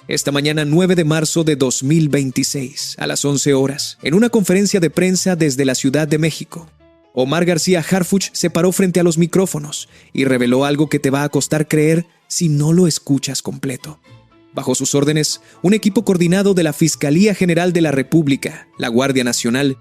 Esta mañana 9 de marzo de 2026, a las 11 horas, en una conferencia de prensa desde la Ciudad de México, Omar García Harfuch se paró frente a los micrófonos y reveló algo que te va a costar creer si no lo escuchas completo. Bajo sus órdenes, un equipo coordinado de la Fiscalía General de la República, la Guardia Nacional,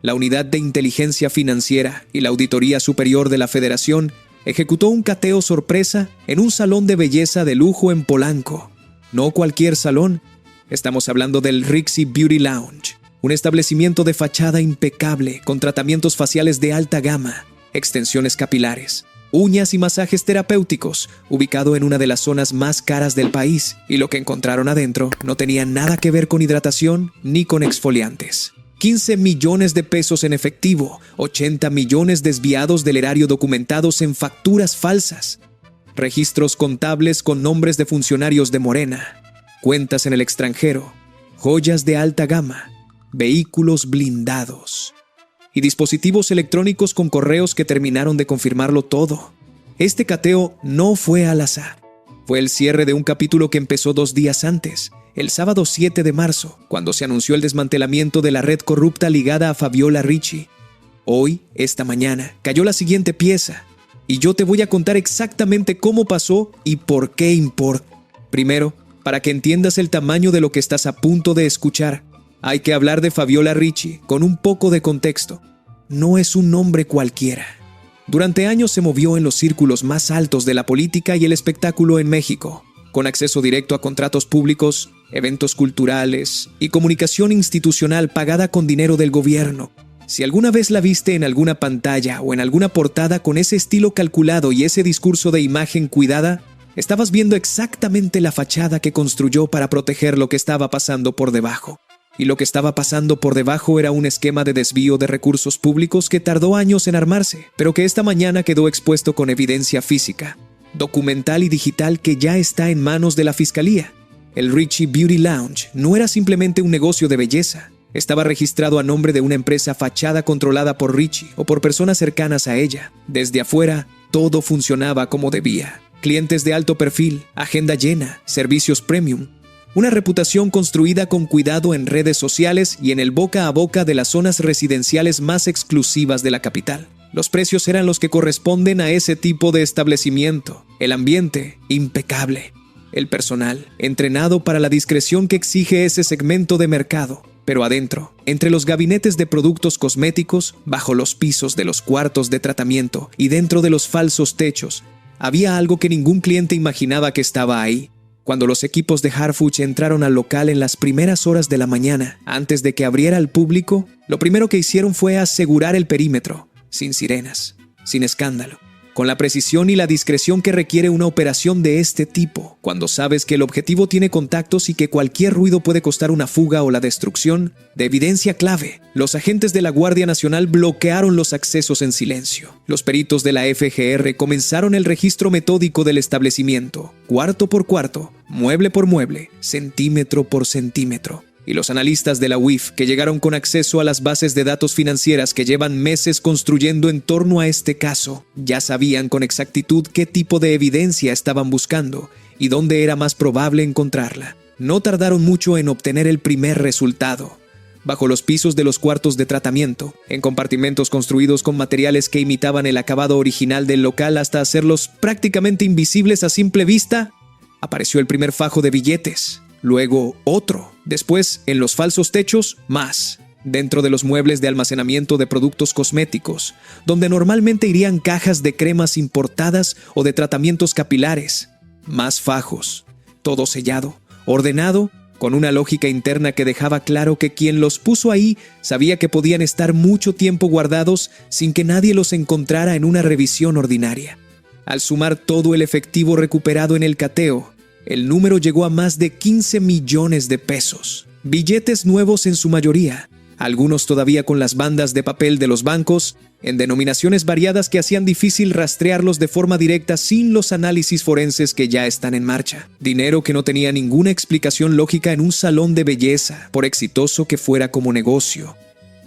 la Unidad de Inteligencia Financiera y la Auditoría Superior de la Federación ejecutó un cateo sorpresa en un salón de belleza de lujo en Polanco. No cualquier salón, estamos hablando del Rixi Beauty Lounge, un establecimiento de fachada impecable con tratamientos faciales de alta gama, extensiones capilares, uñas y masajes terapéuticos, ubicado en una de las zonas más caras del país, y lo que encontraron adentro no tenía nada que ver con hidratación ni con exfoliantes. 15 millones de pesos en efectivo, 80 millones desviados del erario documentados en facturas falsas, registros contables con nombres de funcionarios de Morena, cuentas en el extranjero, joyas de alta gama, vehículos blindados y dispositivos electrónicos con correos que terminaron de confirmarlo todo. Este cateo no fue al azar. Fue el cierre de un capítulo que empezó 2 días antes, el sábado 7 de marzo, cuando se anunció el desmantelamiento de la red corrupta ligada a Fabiola Ricci. Hoy, esta mañana, cayó la siguiente pieza, y yo te voy a contar exactamente cómo pasó y por qué importa. Primero, para que entiendas el tamaño de lo que estás a punto de escuchar, hay que hablar de Fabiola Ricci con un poco de contexto. No es un nombre cualquiera. Durante años se movió en los círculos más altos de la política y el espectáculo en México, con acceso directo a contratos públicos, eventos culturales y comunicación institucional pagada con dinero del gobierno. Si alguna vez la viste en alguna pantalla o en alguna portada con ese estilo calculado y ese discurso de imagen cuidada, estabas viendo exactamente la fachada que construyó para proteger lo que estaba pasando por debajo. Y lo que estaba pasando por debajo era un esquema de desvío de recursos públicos que tardó años en armarse, pero que esta mañana quedó expuesto con evidencia física, documental y digital que ya está en manos de la Fiscalía. El Rixi Beauty Lounge no era simplemente un negocio de belleza. Estaba registrado a nombre de una empresa fachada controlada por Ricci o por personas cercanas a ella. Desde afuera, todo funcionaba como debía. Clientes de alto perfil, agenda llena, servicios premium. Una reputación construida con cuidado en redes sociales y en el boca a boca de las zonas residenciales más exclusivas de la capital. Los precios eran los que corresponden a ese tipo de establecimiento. El ambiente, impecable. El personal, entrenado para la discreción que exige ese segmento de mercado. Pero adentro, entre los gabinetes de productos cosméticos, bajo los pisos de los cuartos de tratamiento y dentro de los falsos techos, había algo que ningún cliente imaginaba que estaba ahí. Cuando los equipos de Harfuch entraron al local en las primeras horas de la mañana, antes de que abriera al público, lo primero que hicieron fue asegurar el perímetro, sin sirenas, sin escándalo, con la precisión y la discreción que requiere una operación de este tipo, cuando sabes que el objetivo tiene contactos y que cualquier ruido puede costar una fuga o la destrucción de evidencia clave. Los agentes de la Guardia Nacional bloquearon los accesos en silencio. Los peritos de la FGR comenzaron el registro metódico del establecimiento, cuarto por cuarto, mueble por mueble, centímetro por centímetro. Y los analistas de la UIF, que llegaron con acceso a las bases de datos financieras que llevan meses construyendo en torno a este caso, ya sabían con exactitud qué tipo de evidencia estaban buscando y dónde era más probable encontrarla. No tardaron mucho en obtener el primer resultado. Bajo los pisos de los cuartos de tratamiento, en compartimentos construidos con materiales que imitaban el acabado original del local hasta hacerlos prácticamente invisibles a simple vista, apareció el primer fajo de billetes. Luego otro, después en los falsos techos, más, dentro de los muebles de almacenamiento de productos cosméticos, donde normalmente irían cajas de cremas importadas o de tratamientos capilares, más fajos, todo sellado, ordenado, con una lógica interna que dejaba claro que quien los puso ahí sabía que podían estar mucho tiempo guardados sin que nadie los encontrara en una revisión ordinaria. Al sumar todo el efectivo recuperado en el cateo, el número llegó a más de 15 millones de pesos. Billetes nuevos en su mayoría, algunos todavía con las bandas de papel de los bancos, en denominaciones variadas que hacían difícil rastrearlos de forma directa sin los análisis forenses que ya están en marcha. Dinero que no tenía ninguna explicación lógica en un salón de belleza, por exitoso que fuera como negocio.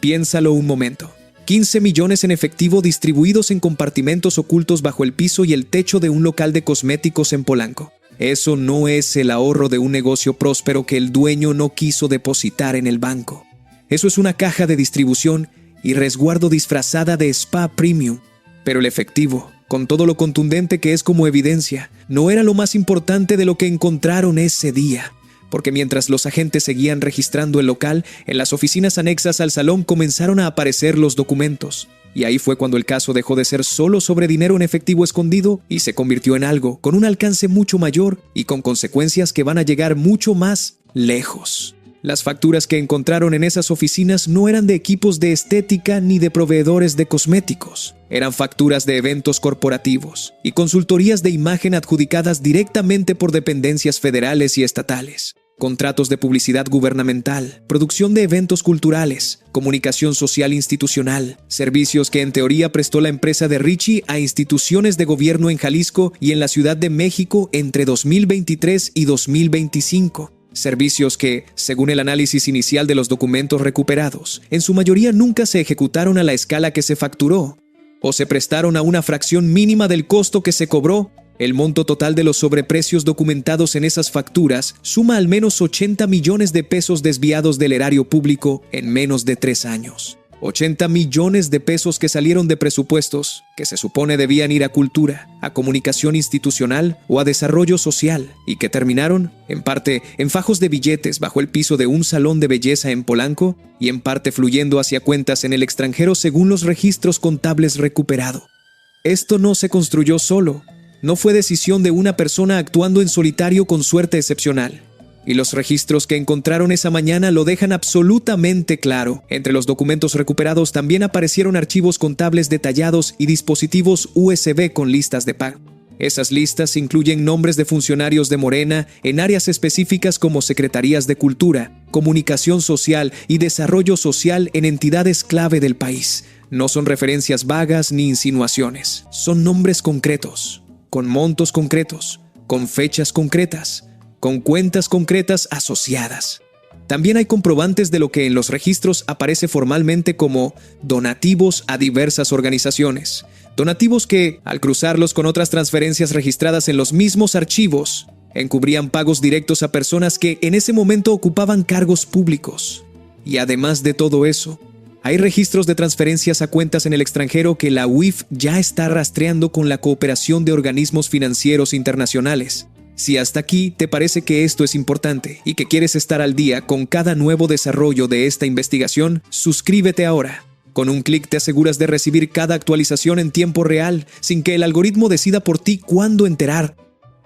Piénsalo un momento. 15 millones en efectivo distribuidos en compartimentos ocultos bajo el piso y el techo de un local de cosméticos en Polanco. Eso no es el ahorro de un negocio próspero que el dueño no quiso depositar en el banco. Eso es una caja de distribución y resguardo disfrazada de spa premium. Pero el efectivo, con todo lo contundente que es como evidencia, no era lo más importante de lo que encontraron ese día. Porque mientras los agentes seguían registrando el local, en las oficinas anexas al salón comenzaron a aparecer los documentos. Y ahí fue cuando el caso dejó de ser solo sobre dinero en efectivo escondido y se convirtió en algo con un alcance mucho mayor y con consecuencias que van a llegar mucho más lejos. Las facturas que encontraron en esas oficinas no eran de equipos de estética ni de proveedores de cosméticos. Eran facturas de eventos corporativos y consultorías de imagen adjudicadas directamente por dependencias federales y estatales. Contratos de publicidad gubernamental, producción de eventos culturales, comunicación social institucional, servicios que en teoría prestó la empresa de Richie a instituciones de gobierno en Jalisco y en la Ciudad de México entre 2023 y 2025. Servicios que, según el análisis inicial de los documentos recuperados, en su mayoría nunca se ejecutaron a la escala que se facturó, o se prestaron a una fracción mínima del costo que se cobró. El monto total de los sobreprecios documentados en esas facturas suma al menos 80 millones de pesos desviados del erario público en menos de 3 años. 80 millones de pesos que salieron de presupuestos que se supone debían ir a cultura, a comunicación institucional o a desarrollo social y que terminaron, en parte, en fajos de billetes bajo el piso de un salón de belleza en Polanco y en parte fluyendo hacia cuentas en el extranjero según los registros contables recuperados. Esto no se construyó solo. No fue decisión de una persona actuando en solitario con suerte excepcional. Y los registros que encontraron esa mañana lo dejan absolutamente claro. Entre los documentos recuperados también aparecieron archivos contables detallados y dispositivos USB con listas de pago. Esas listas incluyen nombres de funcionarios de Morena en áreas específicas como Secretarías de Cultura, Comunicación Social y Desarrollo Social en entidades clave del país. No son referencias vagas ni insinuaciones. Son nombres concretos, con montos concretos, con fechas concretas, con cuentas concretas asociadas. También hay comprobantes de lo que en los registros aparece formalmente como donativos a diversas organizaciones. Donativos que, al cruzarlos con otras transferencias registradas en los mismos archivos, encubrían pagos directos a personas que en ese momento ocupaban cargos públicos. Y además de todo eso, hay registros de transferencias a cuentas en el extranjero que la UIF ya está rastreando con la cooperación de organismos financieros internacionales. Si hasta aquí te parece que esto es importante y que quieres estar al día con cada nuevo desarrollo de esta investigación, suscríbete ahora. Con un clic te aseguras de recibir cada actualización en tiempo real, sin que el algoritmo decida por ti cuándo enterar.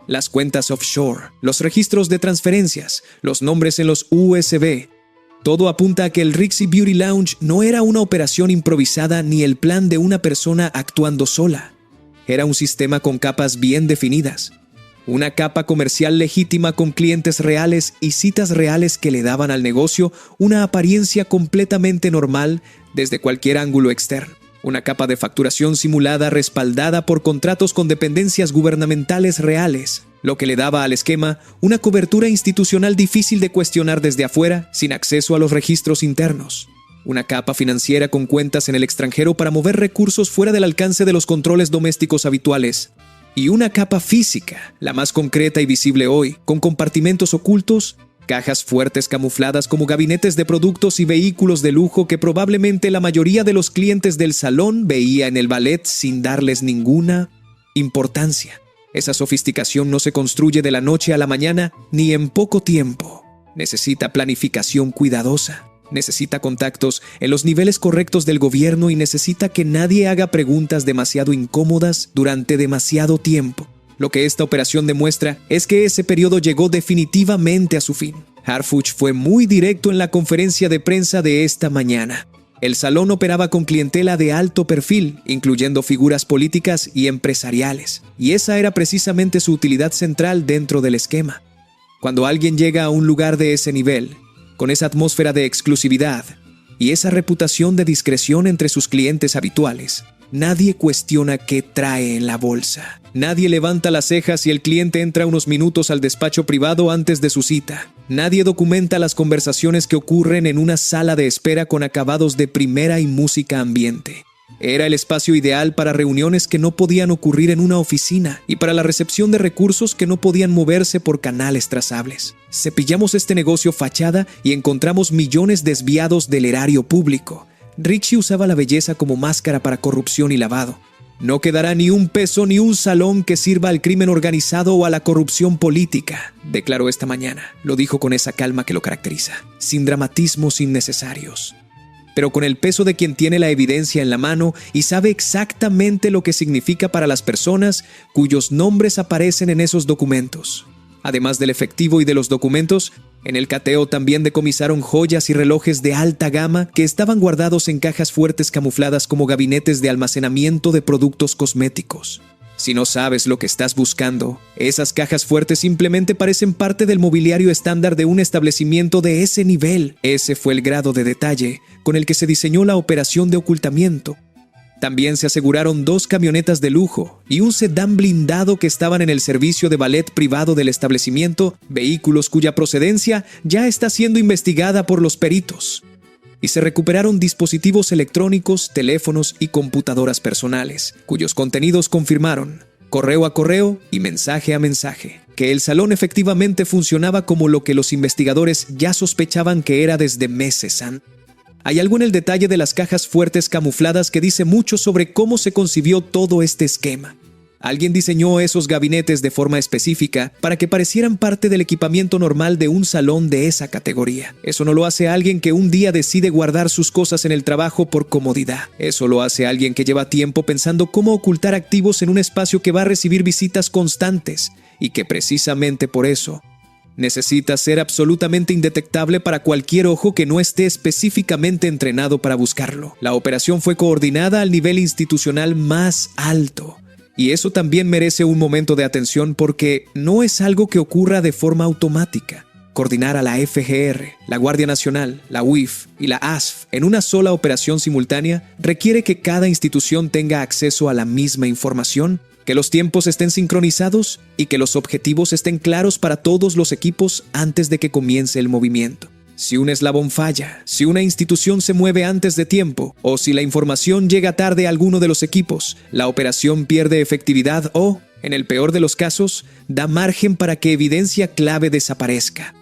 Las cuentas offshore, los registros de transferencias, los nombres en los USB. Todo apunta a que el Rixie Beauty Lounge no era una operación improvisada ni el plan de una persona actuando sola. Era un sistema con capas bien definidas. Una capa comercial legítima con clientes reales y citas reales que le daban al negocio una apariencia completamente normal desde cualquier ángulo externo. Una capa de facturación simulada respaldada por contratos con dependencias gubernamentales reales, lo que le daba al esquema una cobertura institucional difícil de cuestionar desde afuera sin acceso a los registros internos. Una capa financiera con cuentas en el extranjero para mover recursos fuera del alcance de los controles domésticos habituales. Y una capa física, la más concreta y visible hoy, con compartimentos ocultos, cajas fuertes camufladas como gabinetes de productos y vehículos de lujo que probablemente la mayoría de los clientes del salón veía en el ballet sin darles ninguna importancia. Esa sofisticación no se construye de la noche a la mañana ni en poco tiempo. Necesita planificación cuidadosa. Necesita contactos en los niveles correctos del gobierno y necesita que nadie haga preguntas demasiado incómodas durante demasiado tiempo. Lo que esta operación demuestra es que ese periodo llegó definitivamente a su fin. Harfuch fue muy directo en la conferencia de prensa de esta mañana. El salón operaba con clientela de alto perfil, incluyendo figuras políticas y empresariales, y esa era precisamente su utilidad central dentro del esquema. Cuando alguien llega a un lugar de ese nivel, con esa atmósfera de exclusividad y esa reputación de discreción entre sus clientes habituales, nadie cuestiona qué trae en la bolsa. Nadie levanta las cejas si el cliente entra unos minutos al despacho privado antes de su cita. Nadie documenta las conversaciones que ocurren en una sala de espera con acabados de primera y música ambiente. Era el espacio ideal para reuniones que no podían ocurrir en una oficina y para la recepción de recursos que no podían moverse por canales trazables. Cepillamos este negocio fachada y encontramos millones desviados del erario público. Ricci usaba la belleza como máscara para corrupción y lavado. No quedará ni un peso ni un salón que sirva al crimen organizado o a la corrupción política, declaró esta mañana. Lo dijo con esa calma que lo caracteriza, sin dramatismos innecesarios, pero con el peso de quien tiene la evidencia en la mano y sabe exactamente lo que significa para las personas cuyos nombres aparecen en esos documentos. Además del efectivo y de los documentos, en el cateo también decomisaron joyas y relojes de alta gama que estaban guardados en cajas fuertes camufladas como gabinetes de almacenamiento de productos cosméticos. Si no sabes lo que estás buscando, esas cajas fuertes simplemente parecen parte del mobiliario estándar de un establecimiento de ese nivel. Ese fue el grado de detalle con el que se diseñó la operación de ocultamiento. También se aseguraron 2 camionetas de lujo y un sedán blindado que estaban en el servicio de valet privado del establecimiento, vehículos cuya procedencia ya está siendo investigada por los peritos. Y se recuperaron dispositivos electrónicos, teléfonos y computadoras personales, cuyos contenidos confirmaron, correo a correo y mensaje a mensaje, que el salón efectivamente funcionaba como lo que los investigadores ya sospechaban que era desde meses antes. Hay algo en el detalle de las cajas fuertes camufladas que dice mucho sobre cómo se concibió todo este esquema. Alguien diseñó esos gabinetes de forma específica para que parecieran parte del equipamiento normal de un salón de esa categoría. Eso no lo hace alguien que un día decide guardar sus cosas en el trabajo por comodidad. Eso lo hace alguien que lleva tiempo pensando cómo ocultar activos en un espacio que va a recibir visitas constantes y que precisamente por eso necesita ser absolutamente indetectable para cualquier ojo que no esté específicamente entrenado para buscarlo. La operación fue coordinada al nivel institucional más alto. Y eso también merece un momento de atención porque no es algo que ocurra de forma automática. Coordinar a la FGR, la Guardia Nacional, la UIF y la ASF en una sola operación simultánea requiere que cada institución tenga acceso a la misma información, que los tiempos estén sincronizados y que los objetivos estén claros para todos los equipos antes de que comience el movimiento. Si un eslabón falla, si una institución se mueve antes de tiempo o si la información llega tarde a alguno de los equipos, la operación pierde efectividad o, en el peor de los casos, da margen para que evidencia clave desaparezca.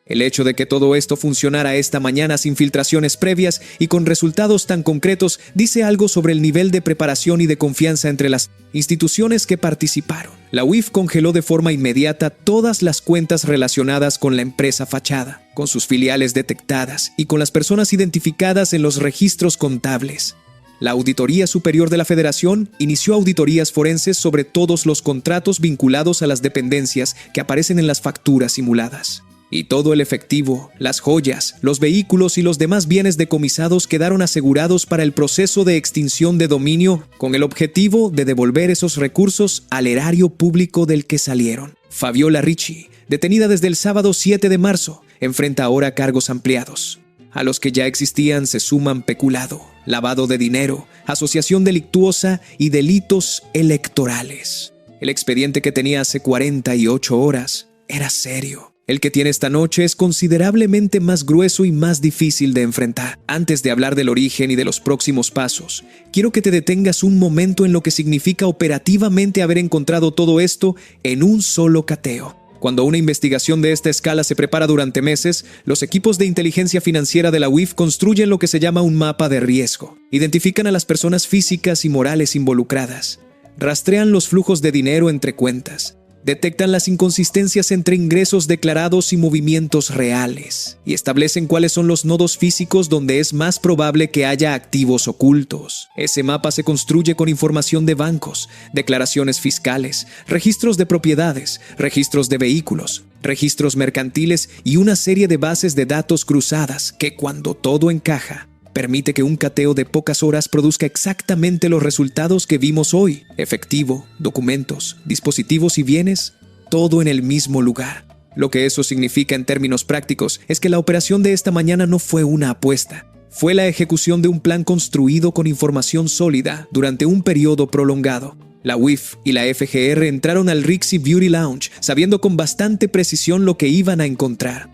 El hecho de que todo esto funcionara esta mañana sin filtraciones previas y con resultados tan concretos dice algo sobre el nivel de preparación y de confianza entre las instituciones que participaron. La UIF congeló de forma inmediata todas las cuentas relacionadas con la empresa fachada, con sus filiales detectadas y con las personas identificadas en los registros contables. La Auditoría Superior de la Federación inició auditorías forenses sobre todos los contratos vinculados a las dependencias que aparecen en las facturas simuladas. Y todo el efectivo, las joyas, los vehículos y los demás bienes decomisados quedaron asegurados para el proceso de extinción de dominio con el objetivo de devolver esos recursos al erario público del que salieron. Fabiola Ricci, detenida desde el sábado 7 de marzo, enfrenta ahora cargos ampliados. A los que ya existían se suman peculado, lavado de dinero, asociación delictuosa y delitos electorales. El expediente que tenía hace 48 horas era serio. El que tiene esta noche es considerablemente más grueso y más difícil de enfrentar. Antes de hablar del origen y de los próximos pasos, quiero que te detengas un momento en lo que significa operativamente haber encontrado todo esto en un solo cateo. Cuando una investigación de esta escala se prepara durante meses, los equipos de inteligencia financiera de la UIF construyen lo que se llama un mapa de riesgo. Identifican a las personas físicas y morales involucradas. Rastrean los flujos de dinero entre cuentas. Detectan las inconsistencias entre ingresos declarados y movimientos reales, y establecen cuáles son los nodos físicos donde es más probable que haya activos ocultos. Ese mapa se construye con información de bancos, declaraciones fiscales, registros de propiedades, registros de vehículos, registros mercantiles y una serie de bases de datos cruzadas que, cuando todo encaja, permite que un cateo de pocas horas produzca exactamente los resultados que vimos hoy. Efectivo, documentos, dispositivos y bienes, todo en el mismo lugar. Lo que eso significa en términos prácticos es que la operación de esta mañana no fue una apuesta. Fue la ejecución de un plan construido con información sólida durante un periodo prolongado. La UIF y la FGR entraron al Ricci Beauty Lounge sabiendo con bastante precisión lo que iban a encontrar.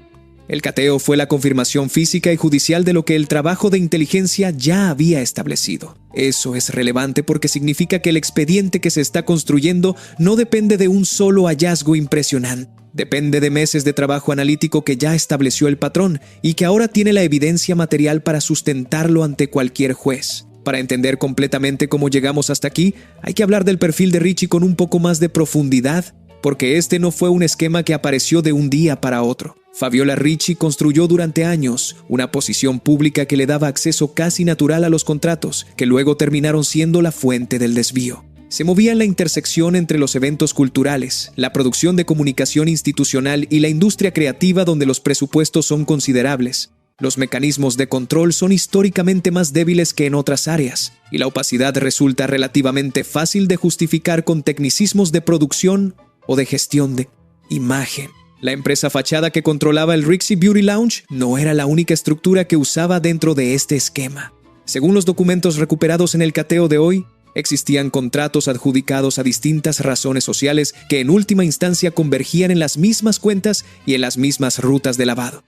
El cateo fue la confirmación física y judicial de lo que el trabajo de inteligencia ya había establecido. Eso es relevante porque significa que el expediente que se está construyendo no depende de un solo hallazgo impresionante. Depende de meses de trabajo analítico que ya estableció el patrón y que ahora tiene la evidencia material para sustentarlo ante cualquier juez. Para entender completamente cómo llegamos hasta aquí, hay que hablar del perfil de Richie con un poco más de profundidad, porque este no fue un esquema que apareció de un día para otro. Fabiola Richie construyó durante años una posición pública que le daba acceso casi natural a los contratos, que luego terminaron siendo la fuente del desvío. Se movía en la intersección entre los eventos culturales, la producción de comunicación institucional y la industria creativa donde los presupuestos son considerables. Los mecanismos de control son históricamente más débiles que en otras áreas, y la opacidad resulta relativamente fácil de justificar con tecnicismos de producción o de gestión de imagen. La empresa fachada que controlaba el Rixie Beauty Lounge no era la única estructura que usaba dentro de este esquema. Según los documentos recuperados en el cateo de hoy, existían contratos adjudicados a distintas razones sociales que en última instancia convergían en las mismas cuentas y en las mismas rutas de lavado.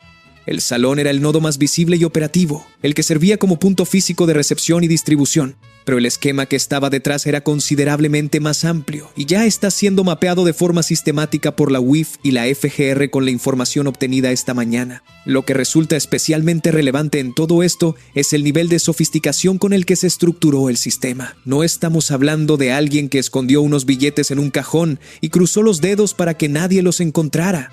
El salón era el nodo más visible y operativo, el que servía como punto físico de recepción y distribución, pero el esquema que estaba detrás era considerablemente más amplio y ya está siendo mapeado de forma sistemática por la UIF y la FGR con la información obtenida esta mañana. Lo que resulta especialmente relevante en todo esto es el nivel de sofisticación con el que se estructuró el sistema. No estamos hablando de alguien que escondió unos billetes en un cajón y cruzó los dedos para que nadie los encontrara.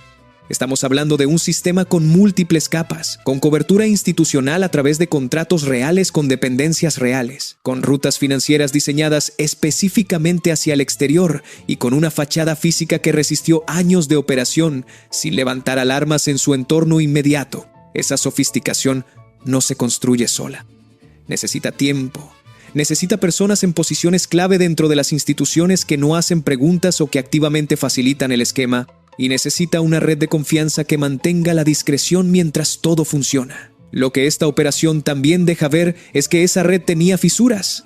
Estamos hablando de un sistema con múltiples capas, con cobertura institucional a través de contratos reales con dependencias reales, con rutas financieras diseñadas específicamente hacia el exterior y con una fachada física que resistió años de operación sin levantar alarmas en su entorno inmediato. Esa sofisticación no se construye sola. Necesita tiempo. Necesita personas en posiciones clave dentro de las instituciones que no hacen preguntas o que activamente facilitan el esquema. Y necesita una red de confianza que mantenga la discreción mientras todo funciona. Lo que esta operación también deja ver es que esa red tenía fisuras.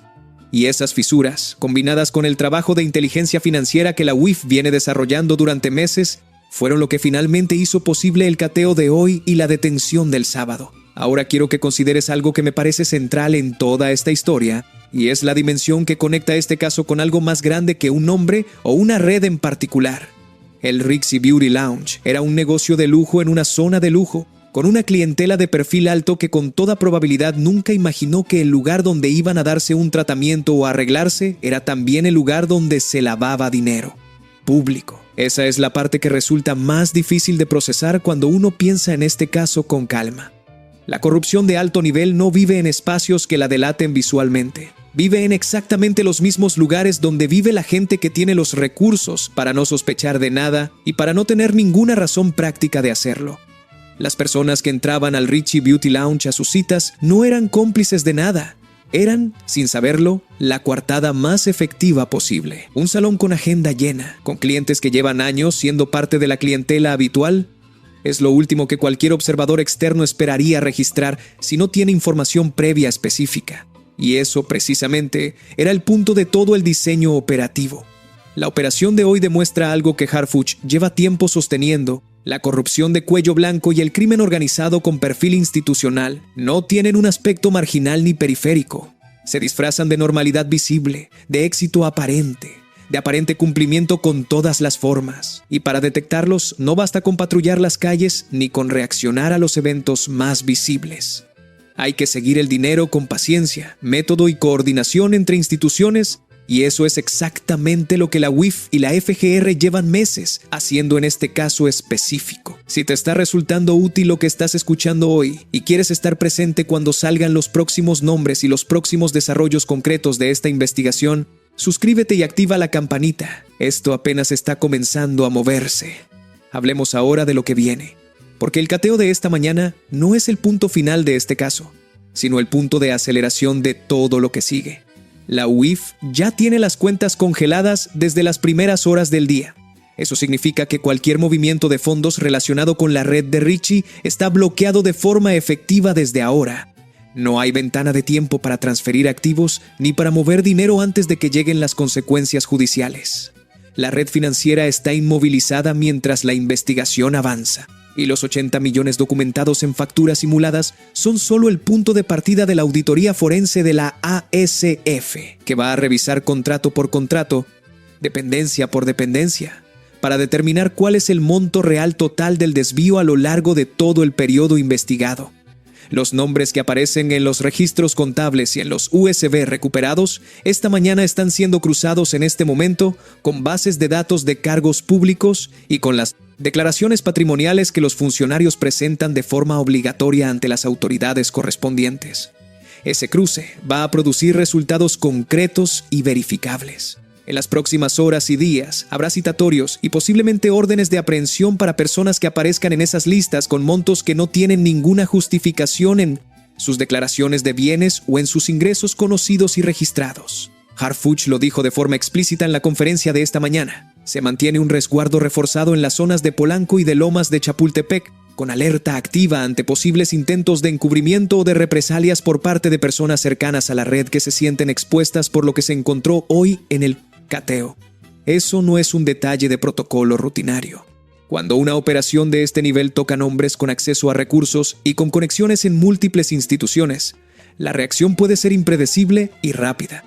Y esas fisuras, combinadas con el trabajo de inteligencia financiera que la UIF viene desarrollando durante meses, fueron lo que finalmente hizo posible el cateo de hoy y la detención del sábado. Ahora quiero que consideres algo que me parece central en toda esta historia, y es la dimensión que conecta este caso con algo más grande que un nombre o una red en particular. El Rixie Beauty Lounge era un negocio de lujo en una zona de lujo, con una clientela de perfil alto que con toda probabilidad nunca imaginó que el lugar donde iban a darse un tratamiento o arreglarse era también el lugar donde se lavaba dinero. Público. Esa es la parte que resulta más difícil de procesar cuando uno piensa en este caso con calma. La corrupción de alto nivel no vive en espacios que la delaten visualmente. Vive en exactamente los mismos lugares donde vive la gente que tiene los recursos para no sospechar de nada y para no tener ninguna razón práctica de hacerlo. Las personas que entraban al Rixie Beauty Lounge a sus citas no eran cómplices de nada. Eran, sin saberlo, la coartada más efectiva posible. Un salón con agenda llena, con clientes que llevan años siendo parte de la clientela habitual. Es lo último que cualquier observador externo esperaría registrar si no tiene información previa específica. Y eso, precisamente, era el punto de todo el diseño operativo. La operación de hoy demuestra algo que Harfuch lleva tiempo sosteniendo. La corrupción de cuello blanco y el crimen organizado con perfil institucional no tienen un aspecto marginal ni periférico. Se disfrazan de normalidad visible, de éxito aparente, de aparente cumplimiento con todas las formas. Y para detectarlos no basta con patrullar las calles ni con reaccionar a los eventos más visibles. Hay que seguir el dinero con paciencia, método y coordinación entre instituciones, y eso es exactamente lo que la UIF y la FGR llevan meses haciendo en este caso específico. Si te está resultando útil lo que estás escuchando hoy y quieres estar presente cuando salgan los próximos nombres y los próximos desarrollos concretos de esta investigación, suscríbete y activa la campanita. Esto apenas está comenzando a moverse. Hablemos ahora de lo que viene. Porque el cateo de esta mañana no es el punto final de este caso, sino el punto de aceleración de todo lo que sigue. La UIF ya tiene las cuentas congeladas desde las primeras horas del día. Eso significa que cualquier movimiento de fondos relacionado con la red de Richie está bloqueado de forma efectiva desde ahora. No hay ventana de tiempo para transferir activos ni para mover dinero antes de que lleguen las consecuencias judiciales. La red financiera está inmovilizada mientras la investigación avanza. Y los 80 millones documentados en facturas simuladas son solo el punto de partida de la auditoría forense de la ASF, que va a revisar contrato por contrato, dependencia por dependencia, para determinar cuál es el monto real total del desvío a lo largo de todo el periodo investigado. Los nombres que aparecen en los registros contables y en los USB recuperados esta mañana están siendo cruzados en este momento con bases de datos de cargos públicos y con las declaraciones patrimoniales que los funcionarios presentan de forma obligatoria ante las autoridades correspondientes. Ese cruce va a producir resultados concretos y verificables. En las próximas horas y días habrá citatorios y posiblemente órdenes de aprehensión para personas que aparezcan en esas listas con montos que no tienen ninguna justificación en sus declaraciones de bienes o en sus ingresos conocidos y registrados. Harfuch lo dijo de forma explícita en la conferencia de esta mañana. Se mantiene un resguardo reforzado en las zonas de Polanco y de Lomas de Chapultepec, con alerta activa ante posibles intentos de encubrimiento o de represalias por parte de personas cercanas a la red que se sienten expuestas por lo que se encontró hoy en el cateo. Eso no es un detalle de protocolo rutinario. Cuando una operación de este nivel toca nombres con acceso a recursos y con conexiones en múltiples instituciones, la reacción puede ser impredecible y rápida.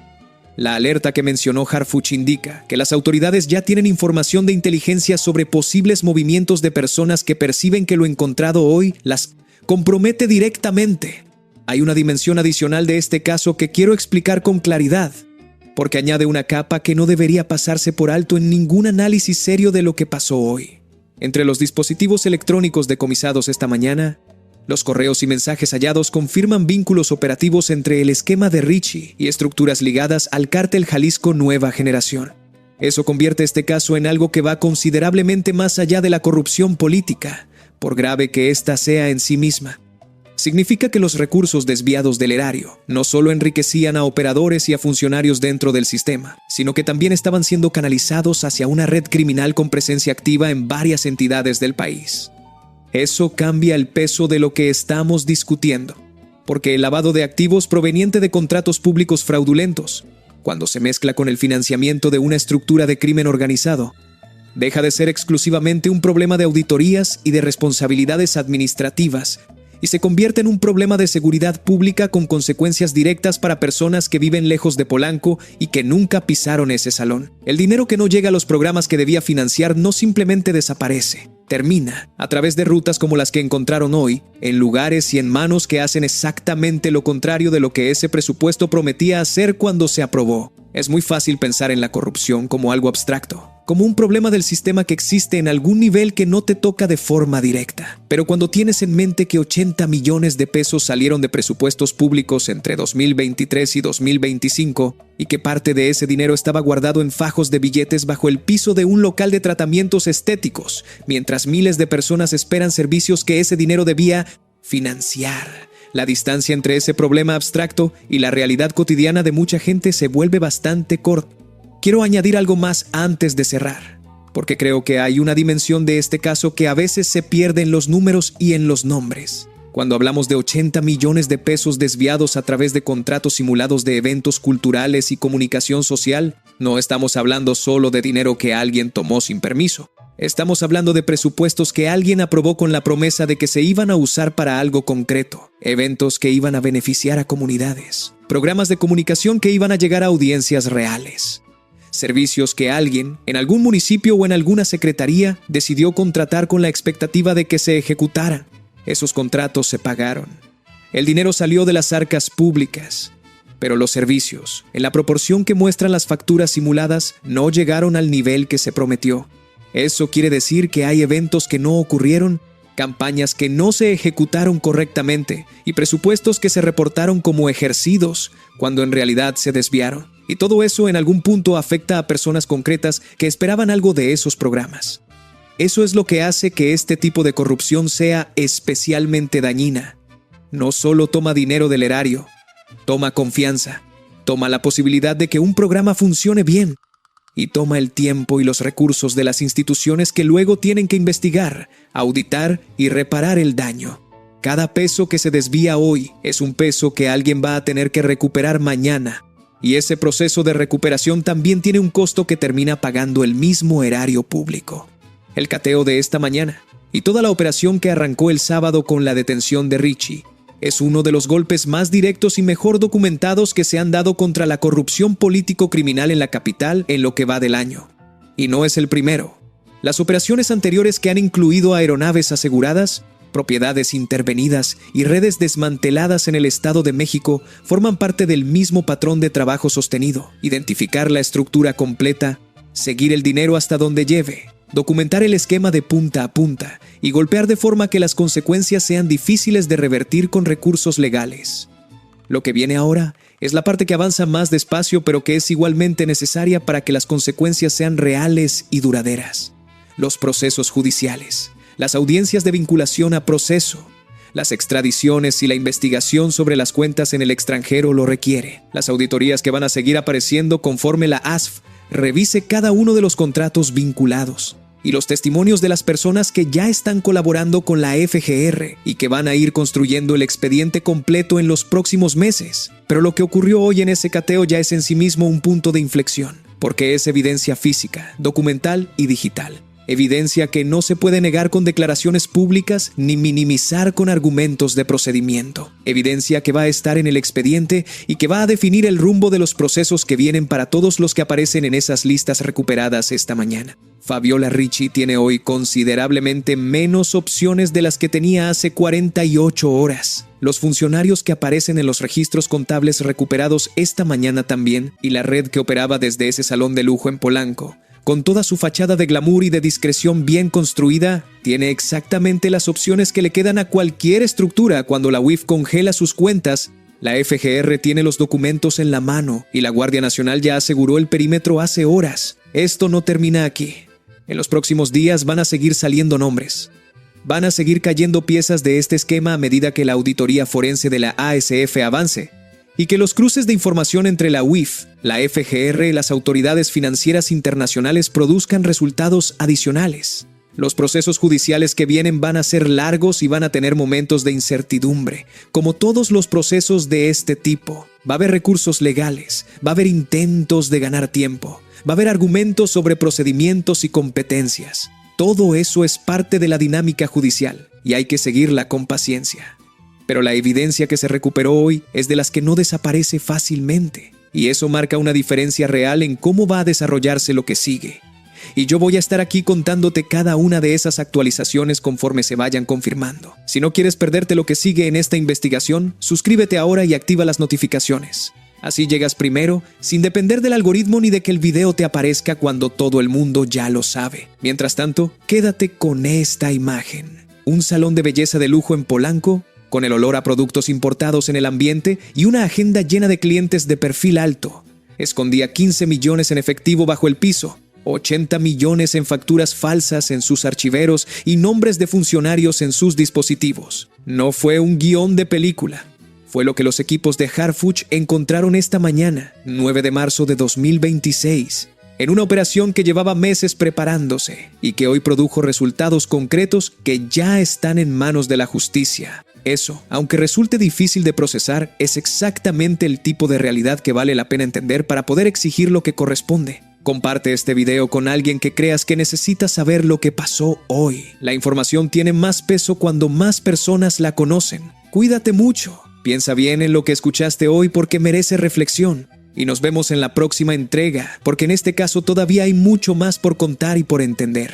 La alerta que mencionó Harfuch indica que las autoridades ya tienen información de inteligencia sobre posibles movimientos de personas que perciben que lo encontrado hoy las compromete directamente. Hay una dimensión adicional de este caso que quiero explicar con claridad, porque añade una capa que no debería pasarse por alto en ningún análisis serio de lo que pasó hoy. Entre los dispositivos electrónicos decomisados esta mañana, los correos y mensajes hallados confirman vínculos operativos entre el esquema de Richie y estructuras ligadas al cártel Jalisco Nueva Generación. Eso convierte este caso en algo que va considerablemente más allá de la corrupción política, por grave que ésta sea en sí misma. Significa que los recursos desviados del erario no solo enriquecían a operadores y a funcionarios dentro del sistema, sino que también estaban siendo canalizados hacia una red criminal con presencia activa en varias entidades del país. Eso cambia el peso de lo que estamos discutiendo, porque el lavado de activos proveniente de contratos públicos fraudulentos, cuando se mezcla con el financiamiento de una estructura de crimen organizado, deja de ser exclusivamente un problema de auditorías y de responsabilidades administrativas y se convierte en un problema de seguridad pública con consecuencias directas para personas que viven lejos de Polanco y que nunca pisaron ese salón. El dinero que no llega a los programas que debía financiar no simplemente desaparece, termina, a través de rutas como las que encontraron hoy, en lugares y en manos que hacen exactamente lo contrario de lo que ese presupuesto prometía hacer cuando se aprobó. Es muy fácil pensar en la corrupción como algo abstracto, como un problema del sistema que existe en algún nivel que no te toca de forma directa. Pero cuando tienes en mente que 80 millones de pesos salieron de presupuestos públicos entre 2023 y 2025 y que parte de ese dinero estaba guardado en fajos de billetes bajo el piso de un local de tratamientos estéticos, mientras miles de personas esperan servicios que ese dinero debía financiar, la distancia entre ese problema abstracto y la realidad cotidiana de mucha gente se vuelve bastante corta. Quiero añadir algo más antes de cerrar, porque creo que hay una dimensión de este caso que a veces se pierde en los números y en los nombres. Cuando hablamos de 80 millones de pesos desviados a través de contratos simulados de eventos culturales y comunicación social, no estamos hablando solo de dinero que alguien tomó sin permiso. Estamos hablando de presupuestos que alguien aprobó con la promesa de que se iban a usar para algo concreto, eventos que iban a beneficiar a comunidades, programas de comunicación que iban a llegar a audiencias reales, servicios que alguien, en algún municipio o en alguna secretaría, decidió contratar con la expectativa de que se ejecutaran. Esos contratos se pagaron. El dinero salió de las arcas públicas, pero los servicios, en la proporción que muestran las facturas simuladas, no llegaron al nivel que se prometió. Eso quiere decir que hay eventos que no ocurrieron, campañas que no se ejecutaron correctamente y presupuestos que se reportaron como ejercidos cuando en realidad se desviaron. Y todo eso en algún punto afecta a personas concretas que esperaban algo de esos programas. Eso es lo que hace que este tipo de corrupción sea especialmente dañina. No solo toma dinero del erario, toma confianza, toma la posibilidad de que un programa funcione bien y toma el tiempo y los recursos de las instituciones que luego tienen que investigar, auditar y reparar el daño. Cada peso que se desvía hoy es un peso que alguien va a tener que recuperar mañana. Y ese proceso de recuperación también tiene un costo que termina pagando el mismo erario público. El cateo de esta mañana Y toda la operación que arrancó el sábado con la detención de Richie es uno de los golpes más directos y mejor documentados que se han dado contra la corrupción político-criminal en la capital en lo que va del año. Y no es el primero. Las operaciones anteriores que han incluido aeronaves aseguradas, propiedades intervenidas y redes desmanteladas en el Estado de México forman parte del mismo patrón de trabajo sostenido: identificar la estructura completa, seguir el dinero hasta donde lleve, documentar el esquema de punta a punta y golpear de forma que las consecuencias sean difíciles de revertir con recursos legales. Lo que viene ahora es la parte que avanza más despacio, pero que es igualmente necesaria para que las consecuencias sean reales y duraderas. Los procesos judiciales, las audiencias de vinculación a proceso, las extradiciones y la investigación sobre las cuentas en el extranjero lo requiere. Las auditorías que van a seguir apareciendo conforme la ASF revise cada uno de los contratos vinculados y los testimonios de las personas que ya están colaborando con la FGR y que van a ir construyendo el expediente completo en los próximos meses. Pero lo que ocurrió hoy en ese cateo ya es en sí mismo un punto de inflexión, porque es evidencia física, documental y digital. Evidencia que no se puede negar con declaraciones públicas ni minimizar con argumentos de procedimiento. Evidencia que va a estar en el expediente y que va a definir el rumbo de los procesos que vienen para todos los que aparecen en esas listas recuperadas esta mañana. Fabiola Richie tiene hoy considerablemente menos opciones de las que tenía hace 48 horas. Los funcionarios que aparecen en los registros contables recuperados esta mañana también, y la red que operaba desde ese salón de lujo en Polanco, con toda su fachada de glamour y de discreción bien construida, tiene exactamente las opciones que le quedan a cualquier estructura cuando la UIF congela sus cuentas. La FGR tiene los documentos en la mano y la Guardia Nacional ya aseguró el perímetro hace horas. Esto no termina aquí. En los próximos días van a seguir saliendo nombres. Van a seguir cayendo piezas de este esquema a medida que la auditoría forense de la ASF avance y que los cruces de información entre la UIF, la FGR y las autoridades financieras internacionales produzcan resultados adicionales. Los procesos judiciales que vienen van a ser largos y van a tener momentos de incertidumbre, como todos los procesos de este tipo. Va a haber recursos legales, va a haber intentos de ganar tiempo, va a haber argumentos sobre procedimientos y competencias. Todo eso es parte de la dinámica judicial y hay que seguirla con paciencia. Pero la evidencia que se recuperó hoy es de las que no desaparece fácilmente, y eso marca una diferencia real en cómo va a desarrollarse lo que sigue. Y yo voy a estar aquí contándote cada una de esas actualizaciones conforme se vayan confirmando. Si no quieres perderte lo que sigue en esta investigación, suscríbete ahora y activa las notificaciones. Así llegas primero, sin depender del algoritmo ni de que el video te aparezca cuando todo el mundo ya lo sabe. Mientras tanto, quédate con esta imagen. Un salón de belleza de lujo en Polanco, con el olor a productos importados en el ambiente y una agenda llena de clientes de perfil alto. Escondía 15 millones en efectivo bajo el piso, 80 millones en facturas falsas en sus archiveros y nombres de funcionarios en sus dispositivos. No fue un guión de película. Fue lo que los equipos de Harfuch encontraron esta mañana, 9 de marzo de 2026, en una operación que llevaba meses preparándose y que hoy produjo resultados concretos que ya están en manos de la justicia. Eso, aunque resulte difícil de procesar, es exactamente el tipo de realidad que vale la pena entender para poder exigir lo que corresponde. Comparte este video con alguien que creas que necesita saber lo que pasó hoy. La información tiene más peso cuando más personas la conocen. Cuídate mucho. Piensa bien en lo que escuchaste hoy porque merece reflexión. Y nos vemos en la próxima entrega, porque en este caso todavía hay mucho más por contar y por entender.